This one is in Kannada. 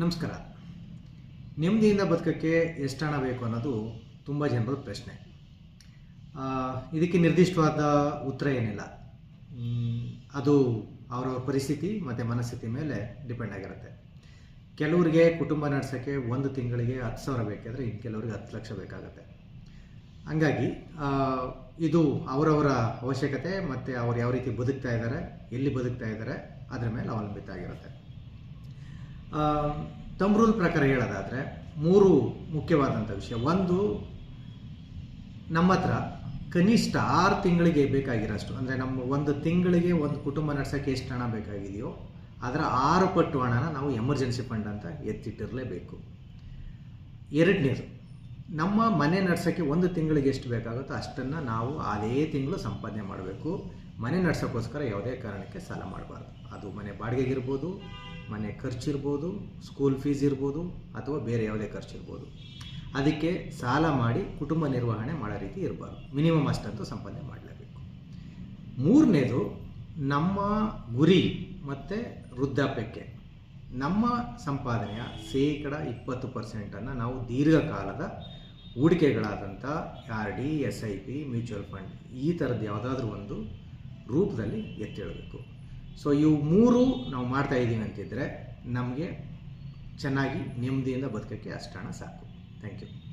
ನಮಸ್ಕಾರ. ನೆಮ್ಮದಿಯಿಂದ ಬದುಕೋಕ್ಕೆ ಎಷ್ಟು ಹಣ ಬೇಕು ಅನ್ನೋದು ತುಂಬ ಜನರ ಪ್ರಶ್ನೆ. ಇದಕ್ಕೆ ನಿರ್ದಿಷ್ಟವಾದ ಉತ್ತರ ಏನಿಲ್ಲ. ಅದು ಅವರವ್ರ ಪರಿಸ್ಥಿತಿ ಮತ್ತು ಮನಸ್ಥಿತಿ ಮೇಲೆ ಡಿಪೆಂಡ್ ಆಗಿರುತ್ತೆ. ಕೆಲವರಿಗೆ ಕುಟುಂಬ ನಡೆಸೋಕ್ಕೆ ಒಂದು ತಿಂಗಳಿಗೆ 10,000 ಬೇಕಾದರೆ ಇನ್ನು ಕೆಲವರಿಗೆ 10 ಲಕ್ಷ ಬೇಕಾಗುತ್ತೆ. ಹಂಗಾಗಿ ಇದು ಅವರವರ ಅವಶ್ಯಕತೆ ಮತ್ತು ಅವ್ರು ಯಾವ ರೀತಿ ಬದುಕ್ತಾ ಇದ್ದಾರೆ, ಎಲ್ಲಿ ಬದುಕ್ತಾ ಇದ್ದಾರೆ ಅದರ ಮೇಲೆ ಅವಲಂಬಿತ ಆಗಿರುತ್ತೆ. ತಮ್ಮ ರೂಲ್ ಪ್ರಕಾರ ಹೇಳೋದಾದರೆ 3 ಮುಖ್ಯವಾದಂಥ ವಿಷಯ. ಒಂದು, ನಮ್ಮ ಹತ್ರ ಕನಿಷ್ಠ 6 ತಿಂಗಳಿಗೆ ಬೇಕಾಗಿರೋಷ್ಟು, ಅಂದರೆ ನಮ್ಮ ಒಂದು ತಿಂಗಳಿಗೆ ಒಂದು ಕುಟುಂಬ ನಡೆಸೋಕ್ಕೆ ಎಷ್ಟು ಹಣ ಬೇಕಾಗಿದೆಯೋ ಅದರ 6 ಪಟ್ಟು ಹಣನ ನಾವು ಎಮರ್ಜೆನ್ಸಿ ಫಂಡ್ ಅಂತ ಎತ್ತಿಟ್ಟಿರಲೇಬೇಕು. ಎರಡನೇದು, ನಮ್ಮ ಮನೆ ನಡೆಸೋಕ್ಕೆ ಒಂದು ತಿಂಗಳಿಗೆ ಎಷ್ಟು ಬೇಕಾಗುತ್ತೋ ಅಷ್ಟನ್ನು ನಾವು ಅದೇ ತಿಂಗಳು ಸಂಪಾದನೆ ಮಾಡಬೇಕು. ಮನೆ ನಡೆಸೋಕ್ಕೋಸ್ಕರ ಯಾವುದೇ ಕಾರಣಕ್ಕೆ ಸಾಲ ಮಾಡಬಾರ್ದು. ಅದು ಮನೆ ಬಾಡಿಗೆಗಿರ್ಬೋದು, ಮನೆ ಖರ್ಚಿರ್ಬೋದು, ಸ್ಕೂಲ್ ಫೀಸ್ ಇರ್ಬೋದು, ಅಥವಾ ಬೇರೆ ಯಾವುದೇ ಖರ್ಚಿರ್ಬೋದು. ಅದಕ್ಕೆ ಸಾಲ ಮಾಡಿ ಕುಟುಂಬ ನಿರ್ವಹಣೆ ಮಾಡೋ ರೀತಿ ಇರಬಾರ್ದು. ಮಿನಿಮಮ್ ಅಷ್ಟಂತೂ ಸಂಪಾದನೆ ಮಾಡಲೇಬೇಕು. ಮೂರನೇದು, ನಮ್ಮ ಗುರಿ ಮತ್ತು ವೃದ್ಧಾಪ್ಯಕ್ಕೆ ನಮ್ಮ ಸಂಪಾದನೆಯ 20% ನಾವು ದೀರ್ಘಕಾಲದ ಹೂಡಿಕೆಗಳಾದಂಥ RD, SIP, ಮ್ಯೂಚುವಲ್ ಫಂಡ್ ಈ ಥರದ್ದು ಯಾವುದಾದ್ರೂ ಒಂದು ರೂಪದಲ್ಲಿ ಎತ್ತಿಡಬೇಕು. ಸೊ ಇವು 3 ನಾವು ಮಾಡ್ತಾ ಇದ್ದೀವಿ ಅಂತಿದ್ದರೆ ನಮಗೆ ಚೆನ್ನಾಗಿ ನೆಮ್ಮದಿಯಿಂದ ಬದುಕೋಕ್ಕೆ ಅಷ್ಟು ಹಣ ಸಾಕು. Thank you.